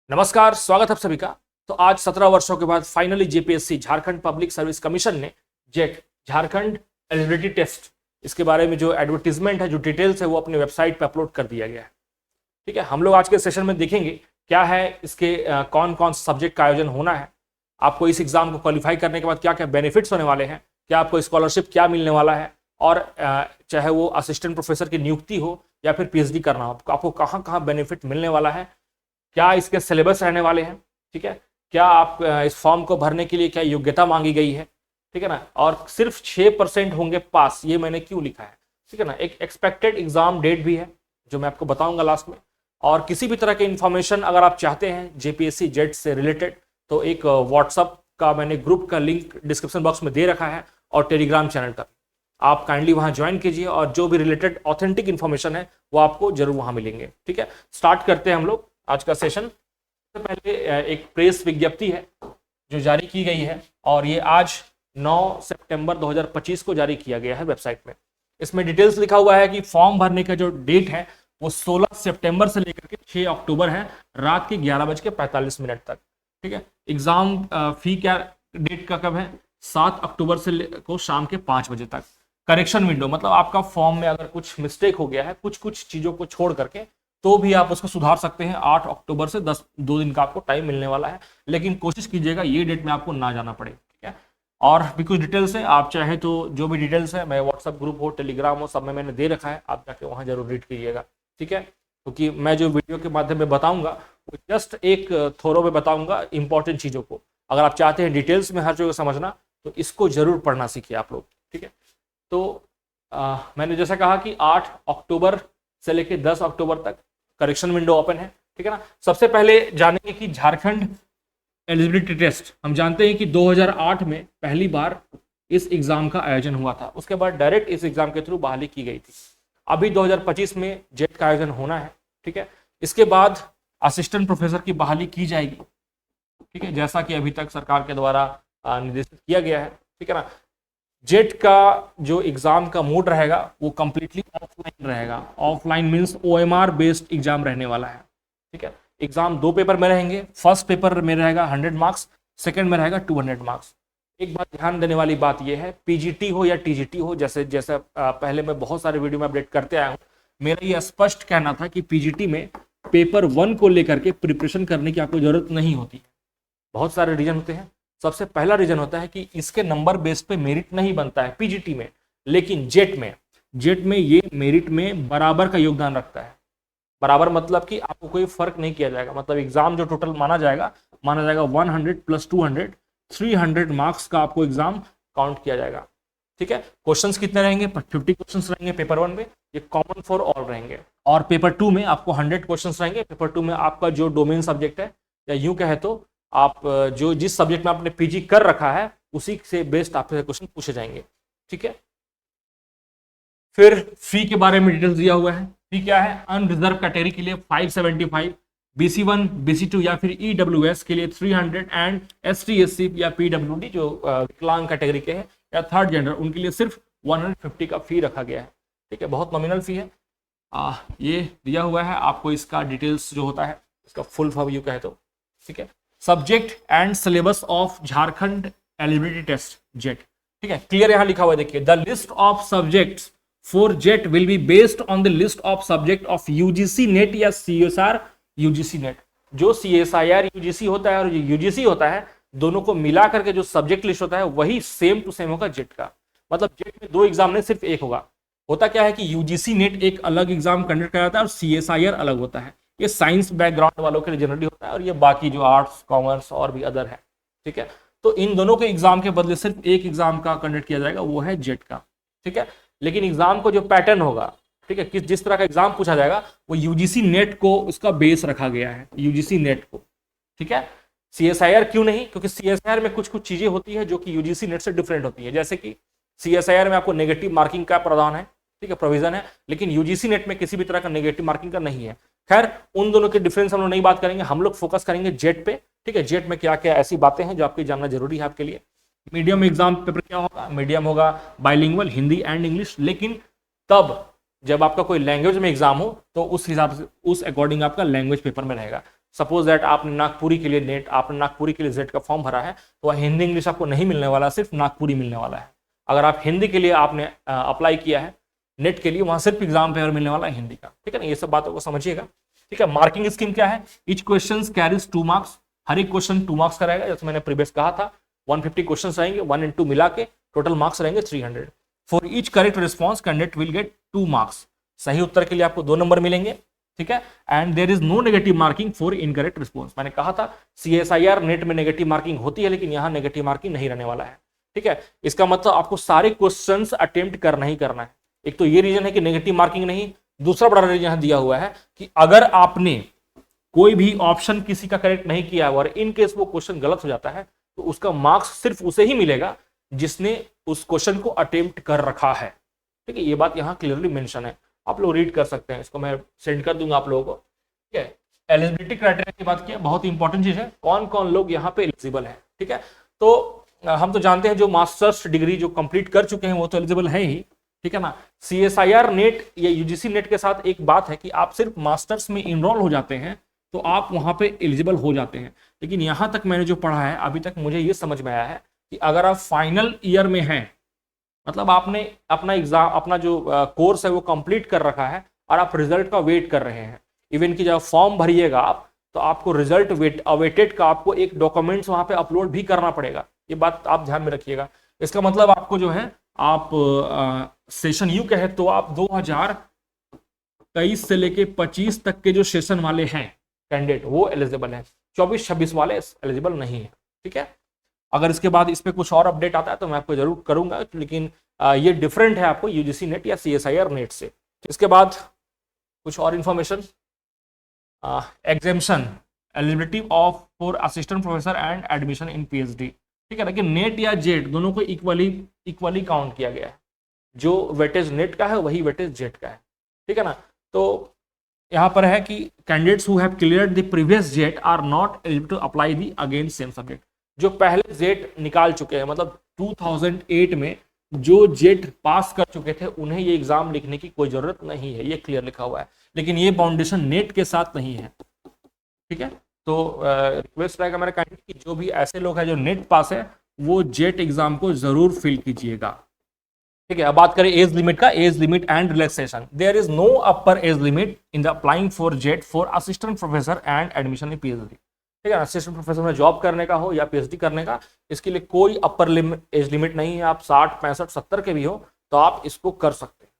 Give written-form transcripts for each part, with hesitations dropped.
नमस्कार, स्वागत है आप सभी का। तो आज 17 वर्षों के बाद finally JPSC Jharkhand public service commission ने जेट झारखंड एलिजिबिलिटी टेस्ट इसके बारे में जो एडवर्टीजमेंट है, जो डिटेल्स है, वो अपनी वेबसाइट पे अपलोड कर दिया गया है। ठीक है, हम लोग आज के सेशन में देखेंगे क्या है इसके कौन कौन सब्जेक्ट का आयोजन होना है, आपको इस एग्जाम को क्वालिफाई करने के बाद क्या क्या बेनिफिट्स होने वाले हैं, क्या आपको स्कॉलरशिप क्या मिलने वाला है, और चाहे वो असिस्टेंट प्रोफेसर की नियुक्ति हो या फिर पीएचडी करना हो, आपको कहाँ कहाँ बेनिफिट मिलने वाला है, क्या इसके सिलेबस रहने वाले हैं। ठीक है, क्या आप इस फॉर्म को भरने के लिए क्या योग्यता मांगी गई है, ठीक है ना, और सिर्फ 6% होंगे पास, ये मैंने क्यों लिखा है, ठीक है ना। एक एक्सपेक्टेड एग्जाम डेट भी है जो मैं आपको बताऊंगा लास्ट में। और किसी भी तरह के इंफॉर्मेशन अगर आप चाहते हैं जेपीएससी जेट से रिलेटेड, तो एक व्हाट्सअप का मैंने ग्रुप का लिंक डिस्क्रिप्शन बॉक्स में दे रखा है, और टेलीग्राम चैनल का आप काइंडली वहां ज्वाइन कीजिए, और जो भी रिलेटेड ऑथेंटिक इन्फॉर्मेशन है वो आपको जरूर वहां मिलेंगे। ठीक है, स्टार्ट करते हैं हम लोग आज का सेशन। सबसे पहले एक प्रेस विज्ञप्ति है जो जारी की गई है, और ये आज 9 सितंबर 2025 को जारी किया गया है वेबसाइट में। इसमें डिटेल्स लिखा हुआ है कि फॉर्म भरने का जो डेट है वो 16 सितंबर से लेकर के 6 अक्टूबर है, रात के 11:45 तक। ठीक है, एग्जाम फी क्या डेट का कब है, 7 अक्टूबर से को शाम के 5 बजे तक। करेक्शन विंडो मतलब आपका फॉर्म में अगर कुछ मिस्टेक हो गया है, कुछ कुछ चीज़ों को छोड़ करके, तो भी आप उसको सुधार सकते हैं। 8 अक्टूबर से 2 दिन का आपको टाइम मिलने वाला है, लेकिन कोशिश कीजिएगा ये डेट में आपको ना जाना पड़े। ठीक है, और भी कुछ डिटेल्स है, आप चाहे तो जो भी डिटेल्स है, मैं व्हाट्सअप ग्रुप हो, टेलीग्राम हो, सब में मैंने दे रखा है, आप जाके वहाँ जरूर रीड कीजिएगा। ठीक है, क्योंकि मैं जो वीडियो के माध्यम में बताऊंगा वो जस्ट एक थोरो में बताऊंगा इंपॉर्टेंट चीज़ों को। अगर आप चाहते हैं डिटेल्स में हर जगह समझना, तो इसको जरूर पढ़ना सीखिए आप लोग। ठीक है, तो मैंने जैसा कहा कि 8 अक्टूबर से लेकर 10 अक्टूबर तक करेक्शन विंडो ओपन है। ठीक है ना, सबसे पहले जानेंगे कि झारखंड एलिजिबिलिटी टेस्ट, हम जानते हैं कि 2008 में पहली बार इस एग्जाम का आयोजन हुआ था, उसके बाद डायरेक्ट इस एग्जाम के थ्रू बहाली की गई थी। अभी 2025 में जेट का आयोजन होना है। ठीक है, इसके बाद असिस्टेंट प्रोफेसर की बहाली की जाएगी। ठीक है, जैसा कि अभी तक सरकार के द्वारा निर्देशित किया गया है। ठीक है ना, जेट का जो एग्जाम का मोड रहेगा वो कंप्लीटली ऑफलाइन रहेगा। Offline means OMR based exam रहने वाला है। ठीक है, एग्जाम 2 पेपर में रहेंगे। फर्स्ट पेपर में रहेगा 100 मार्क्स, सेकंड में रहेगा 200 मार्क्स। एक बात ध्यान देने वाली बात यह है, पीजीटी हो या टीजीटी हो, जैसे जैसे पहले मैं बहुत सारे वीडियो में अपडेट करते आया हूँ, मेरा यह स्पष्ट कहना था कि पीजीटी में पेपर 1 को लेकर के प्रिपरेशन करने की आपको जरूरत नहीं होती। बहुत सारे रीजन होते हैं। सबसे पहला रीजन होता है कि इसके नंबर बेस पे मेरिट नहीं बनता है पीजीटी में, लेकिन जेट में ये मेरिट में बराबर का योगदान रखता है। बराबर मतलब कि आपको कोई फर्क नहीं किया जाएगा, मतलब एग्जाम जो टोटल माना जाएगा 100 प्लस 200 300 मार्क्स का आपको एग्जाम काउंट किया जाएगा। ठीक है, क्वेश्चंस कितने रहेंगे, 50 क्वेश्चंस रहेंगे पेपर 1 में, ये कॉमन फॉर ऑल रहेंगे। और पेपर 2 में आपको 100 क्वेश्चंस रहेंगे। पेपर 2 में आपका जो डोमेन सब्जेक्ट है, या यूं कहे तो आप जो जिस सब्जेक्ट में आपने पीजी कर रखा है उसी से बेस्ड आपसे क्वेश्चन पूछे जाएंगे। ठीक है, फिर फी के बारे में डिटेल्स दिया हुआ है। फी क्या है, अनरिजर्व कैटेगरी के लिए 575, BC1 BC2 या फिर EWS के लिए 300, एंड ST SC या PWD जो विकलांग कैटेगरी के हैं या थर्ड जेंडर, उनके लिए सिर्फ 150 का फी रखा गया है। ठीक है, बहुत नॉमिनल फी है। ये दिया हुआ है आपको, इसका डिटेल्स जो होता है, इसका फुल फॉर्म यू कहे तो। ठीक है, subject and syllabus of Jharkhand eligibility test JET. ठीक है, क्लियर यहां लिखा हुआ है, देखिए, the list of subjects for JET will be based on the list of subject of UGC NET या CSR यूजीसी नेट। जो CSIR यूजीसी होता है और जो यूजीसी होता है, दोनों को मिला करके जो सब्जेक्ट लिस्ट होता है वही सेम टू सेम होगा जेट का। मतलब जेट में 2 एग्जाम नहीं, सिर्फ एक होगा। होता क्या है कि यूजीसी नेट एक अलग एग्जाम कंडक्ट कराता है और CSIR अलग होता है। ये साइंस बैकग्राउंड वालों के लिए जनरली होता है, और ये बाकी जो आर्ट्स कॉमर्स और भी अदर है। ठीक है, तो इन दोनों के एग्जाम के बदले सिर्फ एक एग्जाम का कंडक्ट किया जाएगा, वो है जेट का। ठीक है, लेकिन एग्जाम को जो पैटर्न होगा, ठीक है, जिस तरह का एग्जाम पूछा जाएगा, वो यूजीसी नेट को उसका बेस रखा गया है, यूजीसी नेट को। ठीक है, CSIR क्यों नहीं, क्योंकि CSIR में कुछ कुछ चीजें होती है जो कि यूजीसी नेट से डिफरेंट होती है। जैसे कि CSIR में आपको नेगेटिव मार्किंग का प्रावधान है, ठीक है, प्रोविजन है, लेकिन यूजीसी नेट में किसी भी तरह का नेगेटिव मार्किंग का नहीं है। खैर, उन दोनों के डिफरेंस हम लोग नहीं बात करेंगे, हम लोग फोकस करेंगे जेट पे। ठीक है, जेट में क्या क्या ऐसी बातें हैं जो आपको जानना जरूरी है आपके लिए। मीडियम एग्जाम पेपर क्या होगा, मीडियम होगा, बाइलिंगुअल, हिंदी एंड इंग्लिश, लेकिन तब जब आपका कोई लैंग्वेज में एग्जाम हो तो उस हिसाब से, उस अकॉर्डिंग आपका लैंग्वेज पेपर में रहेगा। सपोज दैट आपने नागपुरी के लिए नेट, आपने नागपुरी के लिए जेट का फॉर्म भरा है, तो वह हिंदी इंग्लिश आपको नहीं मिलने वाला, सिर्फ नागपुरी मिलने वाला है। अगर आप हिंदी के लिए आपने अप्लाई किया है नेट के लिए, वहां सिर्फ एग्जाम पेपर मिलने वाला है हिंदी का, ठीक है ना। ये सब बातों को समझिएगा, ठीक है। मार्किंग स्कीम क्या है? ईच क्वेश्चन कैरीज 2 मार्क्स, हर एक क्वेश्चन 2 मार्क्स का रहेगा। जैसे मैंने प्रीवियस कहा था 150 क्वेश्चन रहेंगे, 1 and 2 मिला के टोटल मार्क्स रहेंगे 300। For each correct response candidate will get 2 marks, सही उत्तर के लिए आपको 2 नंबर मिलेंगे, ठीक है। And there is no negative marking for incorrect response. मैंने कहा था CSIR नेट में नेगेटिव मार्किंग होती है, लेकिन यहाँ नेगेटिव मार्किंग नहीं रहने वाला है, ठीक है। इसका मतलब आपको सारे क्वेश्चंस अटेम्प्ट करना ही करना है। एक तो ये रीजन है कि नेगेटिव मार्किंग नहीं, दूसरा बड़ा रीजन यहाँ दिया हुआ है कि अगर आपने कोई भी ऑप्शन किसी का करेक्ट नहीं किया और इन केस वो क्वेश्चन गलत हो जाता है, तो उसका मार्क्स सिर्फ उसे ही मिलेगा जिसने उस क्वेश्चन को अटेम्प्ट कर रखा है, ठीक है। ये बात यहाँ क्लियरली मेंशन है, आप लोग रीड कर सकते हैं, इसको मैं सेंड कर दूंगा आप लोगों को, ठीक है। एलिजिबिलिटी क्राइटेरिया की बात की, बहुत इंपॉर्टेंट चीज है, कौन कौन लोग यहाँ पे एलिजिबल है, ठीक है। तो हम तो जानते हैं जो मास्टर्स डिग्री जो कंप्लीट कर चुके हैं वो तो एलिजिबल है ही, ठीक है ना। CSIR नेट या UGC नेट के साथ एक बात है कि आप सिर्फ मास्टर्स में इनरोल हो जाते हैं तो आप वहां पे एलिजिबल हो जाते हैं। लेकिन यहां तक मैंने जो पढ़ा है अभी तक मुझे ये समझ में आया है कि अगर आप फाइनल ईयर में हैं, मतलब आपने अपना एग्जाम, अपना जो कोर्स है वो कंप्लीट कर रखा है और आप रिजल्ट का वेट कर रहे हैं, इवन कि जब फॉर्म भरिएगा आप, तो आपको रिजल्ट अवेटेड का आपको एक डॉक्यूमेंट्स वहां पे अपलोड भी करना पड़ेगा। ये बात आप ध्यान में रखिएगा। इसका मतलब आपको जो है, आप सेशन यू कहे तो आप 2023 से लेके 25 तक के जो सेशन वाले हैं कैंडिडेट वो एलिजिबल है, 24-26 वाले एलिजिबल नहीं है, ठीक है। अगर इसके बाद इस पे कुछ और अपडेट आता है तो मैं आपको जरूर करूंगा, लेकिन ये डिफरेंट है आपको UGC नेट या CSIR नेट से। इसके बाद कुछ और information, exemption eligibility of for assistant professor and admission in PhD, ठीक है। लेकिन नेट या जेट दोनों को इक्वली काउंट किया गया है, जो वेटेज नेट का है वही वेटेज जेट का है, ठीक है ना। तो यहाँ पर है कि candidates who have cleared the previous JET are not eligible to apply the again same subject. जो पहले जेट निकाल चुके हैं, मतलब 2008 में जो जेट पास कर चुके थे, उन्हें ये एग्जाम लिखने की कोई जरूरत नहीं है, ये क्लियर लिखा हुआ है। लेकिन ये बाउंडेशन नेट के साथ नहीं है, ठीक है। तो रिक्वेस्ट रहेगा मेरा कैंडिडेट कि जो भी ऐसे लोग हैं जो नेट पास है वो जेट एग्जाम को जरूर फिल कीजिएगा, ठीक है। अब बात करें एज लिमिट का, age limit and relaxation. There is no upper age limit in the applying for JET for assistant professor and admission in PhD, ठीक है। असिस्टेंट प्रोफेसर में जॉब करने का हो या PhD करने का, इसके लिए कोई अपर एज लिमिट नहीं है। आप 60, 65, 70 के भी हो तो आप इसको कर सकते हैं,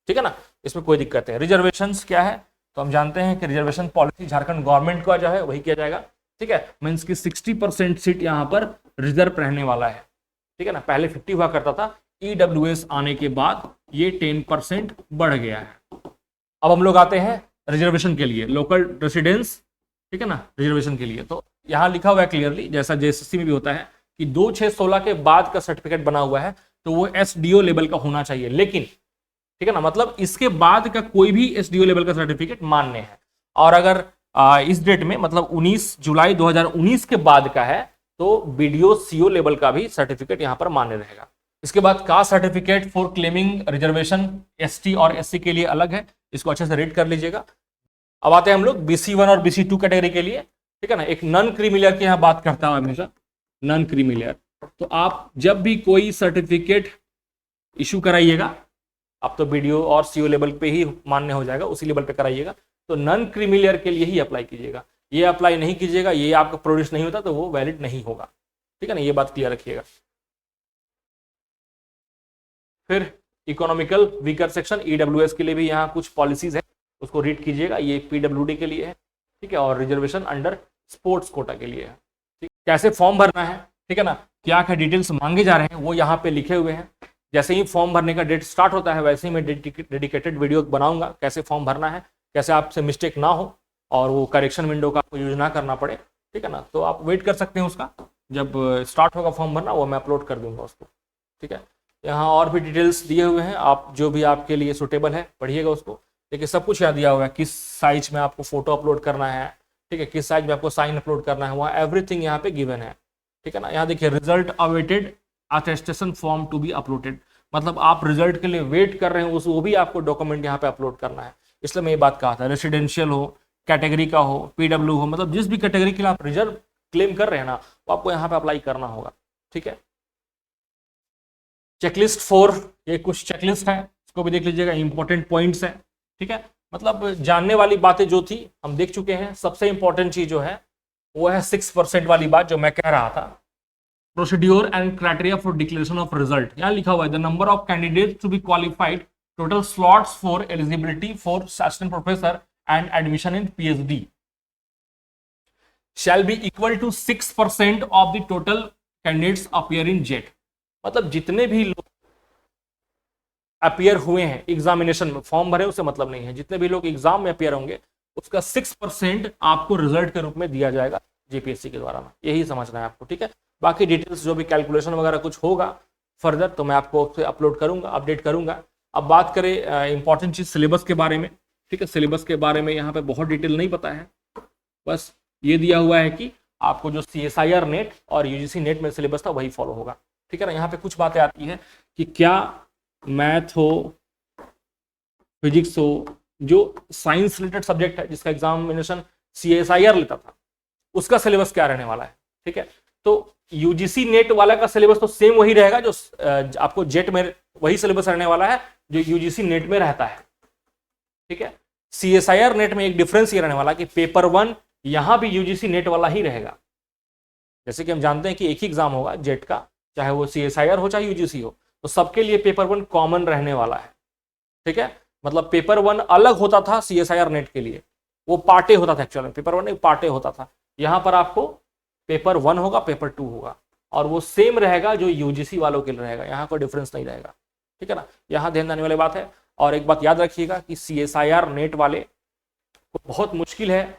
ठीक है ना, इसमें कोई दिक्कत है। रिजर्वेशंस क्या है, तो हम जानते हैं कि रिजर्वेशन पॉलिसी झारखंड गवर्नमेंट का जो है वही किया जाएगा, ठीक है। मीन्स की 60% सीट यहाँ पर रिजर्व रहने वाला है, ठीक है ना। पहले 50 हुआ करता था, EWS आने के बाद ये 10% बढ़ गया है। अब हम लोग आते हैं रिजर्वेशन के लिए, लोकल रेसिडेंस, ठीक है ना, रिजर्वेशन के लिए। तो यहाँ लिखा हुआ है क्लियरली, जैसा JSSC में भी होता है कि 2616 के बाद का सर्टिफिकेट बना हुआ है तो वो SDO लेवल का होना चाहिए, लेकिन ठीक है ना, मतलब इसके बाद का कोई भी SDO लेवल का सर्टिफिकेट मान्य है। और अगर इस डेट में मतलब 19 जुलाई 2019 के बाद का है तो BDO CO लेवल का भी सर्टिफिकेट यहाँ पर मान्य रहेगा। इसके बाद caste certificate for claiming reservation ST और SC के लिए अलग है, इसको अच्छे से रीड कर लीजिएगा। अब आते हैं हम लोग BC1 और BC2 कैटेगरी के लिए, ठीक है ना। एक नॉन क्रीमिलियर की यहाँ बात करता हूं हमेशा, नॉन क्रीमिलियर। तो आप जब भी कोई सर्टिफिकेट इशू कराइएगा, आप तो BDO और CO लेवल पे ही मान्य हो जाएगा, उसी लेवल पे कराइएगा। तो नॉन क्रीमिलियर के लिए ही अप्लाई कीजिएगा, ये अप्लाई नहीं कीजिएगा, ये आपका प्रोड्यूस नहीं होता तो वो वैलिड नहीं होगा, ठीक है ना, ये बात क्लियर रखिएगा। फिर इकोनॉमिकल वीकर सेक्शन EWS के लिए भी यहाँ कुछ पॉलिसीज है, उसको रीड कीजिएगा। ये PWD के लिए है, ठीक है, और रिजर्वेशन अंडर स्पोर्ट्स कोटा के लिए है, ठीक। कैसे फॉर्म भरना है, ठीक है ना, क्या क्या डिटेल्स मांगे जा रहे हैं वो यहाँ पे लिखे हुए हैं। जैसे ही फॉर्म भरने का डेट स्टार्ट होता है वैसे ही मैं डेडिकेटेड वीडियो बनाऊंगा, कैसे फॉर्म भरना है, कैसे आपसे मिस्टेक ना हो और वो करेक्शन विंडो का आपको यूज ना करना पड़े, ठीक है ना। तो आप वेट कर सकते हैं उसका, जब स्टार्ट होगा फॉर्म भरना वो मैं अपलोड कर दूंगा उसको, ठीक है। यहाँ और भी डिटेल्स दिए हुए हैं, आप जो भी आपके लिए सुटेबल है पढ़िएगा उसको। देखिए सब कुछ यहाँ दिया हुआ है, किस साइज में आपको फोटो अपलोड करना है, ठीक है, किस साइज में आपको साइन अपलोड करना है, वहाँ एवरीथिंग यहाँ पे गिवन है, ठीक है ना। यहाँ देखिए result awaited attestation form to be uploaded, मतलब आप रिजल्ट के लिए वेट कर रहे हैं, वो भी आपको डॉक्यूमेंट यहाँ पे अपलोड करना है। इसलिए मैं ये बात कहा था, रेसिडेंशियल हो कैटेगरी का हो, पीडब्ल्यू हो, मतलब जिस भी कैटेगरी के लिए आप रिजर्व क्लेम कर रहे हैं ना, वो आपको यहाँ पे अप्लाई करना होगा। ठीक है, चेकलिस्ट 4, ये कुछ चेकलिस्ट है, इसको भी देख लीजिएगा, इंपॉर्टेंट पॉइंट्स है। ठीक है, मतलब जानने वाली बातें जो थी हम देख चुके हैं। सबसे इंपॉर्टेंट चीज जो है वो है 6% वाली बात जो मैं कह रहा था, procedure and criteria for declaration of result. यहाँ लिखा हुआ है the number of candidate to be qualified, total slots for eligibility for assistant professor and admission in PhD shall be equal to 6% of the total candidates appear in JET। मतलब जितने भी लोग appear हुए हैं एग्जामिनेशन में, form भरे उससे मतलब नहीं है, जितने भी लोग एग्जाम में अपियर होंगे उसका 6% आपको रिजल्ट के रूप में दिया जाएगा जेपीएससी के द्वारा। यही समझना है आपको। ठीक है, बाकी डिटेल्स जो भी कैलकुलेशन वगैरह कुछ होगा फर्दर तो मैं आपको अपलोड करूंगा, अपडेट करूंगा। अब बात करें इंपॉर्टेंट चीज सिलेबस के बारे में। ठीक है, सिलेबस के बारे में यहाँ पे बहुत डिटेल नहीं पता है, बस ये दिया हुआ है कि आपको जो CSIR नेट और UGC नेट में सिलेबस था वही फॉलो होगा। ठीक है ना, यहाँ पे कुछ बातें आती है कि क्या मैथ हो, फिजिक्स हो, जो साइंस रिलेटेड सब्जेक्ट है जिसका एग्जामिनेशन CSIR लेता था, उसका सिलेबस क्या रहने वाला है। ठीक है, तो UGC नेट वाला का सिलेबस तो सेम वही रहेगा जो आपको जेट में, वही सिलेबस रहने वाला है जो UGC नेट में रहता है। ठीक है, CSIR नेट में एक डिफरेंस ये रहने वाला कि पेपर 1 यहां भी UGC नेट वाला ही रहेगा। जैसे कि हम जानते हैं कि एक ही एग्जाम होगा जेट का, चाहे वो CSIR हो चाहे UGC हो, तो सबके लिए पेपर 1 कॉमन रहने वाला है। ठीक है, मतलब पेपर 1 अलग होता था CSIR नेट के लिए, वो पार्टे होता था, एक्चुअली पेपर 1 एक पार्टे होता था। यहां पर आपको पेपर 1 होगा, पेपर 2 होगा, और वो सेम रहेगा जो UGC वालों के लिए रहेगा, यहाँ कोई डिफरेंस नहीं रहेगा। ठीक है ना, यहाँ ध्यान देने वाली बात है। और एक बात याद रखिएगा कि CSIR नेट वाले को बहुत मुश्किल है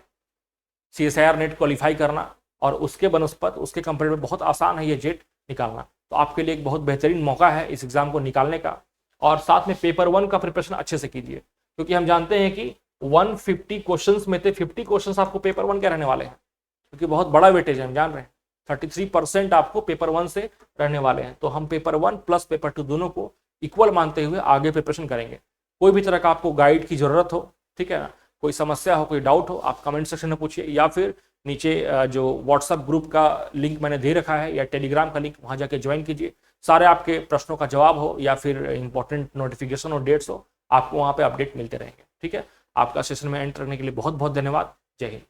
CSIR नेट क्वालिफाई करना, और उसके बनस्पत उसके कंपेयर में बहुत आसान है ये जेट निकालना। तो आपके लिए एक बहुत बेहतरीन मौका है इस एग्जाम को निकालने का। और साथ में पेपर 1 का प्रिपरेशन अच्छे से कीजिए, क्योंकि हम जानते हैं कि 150 क्वेश्चंस में से 50 क्वेश्चंस आपको पेपर 1 के रहने वाले हैं, क्योंकि बहुत बड़ा वेटेज है, हम जान रहे हैं 33% आपको पेपर 1 से रहने वाले हैं। तो हम पेपर 1 प्लस पेपर 2 दोनों को इक्वल मानते हुए आगे प्रिपरेशन करेंगे। कोई भी तरह का आपको गाइड की जरूरत हो, ठीक है ना, कोई समस्या हो, कोई डाउट हो, आप कमेंट सेक्शन में पूछिए, या फिर नीचे जो व्हाट्सएप ग्रुप का लिंक मैंने दे रखा है या टेलीग्राम का लिंक, वहां जाके ज्वाइन कीजिए। सारे आपके प्रश्नों का जवाब हो या फिर इंपॉर्टेंट नोटिफिकेशन और डेट्स हो, आपको वहां पे अपडेट मिलते रहेंगे। ठीक है, आपका सेशन में एंटर करने के लिए बहुत बहुत धन्यवाद। जय हिंद।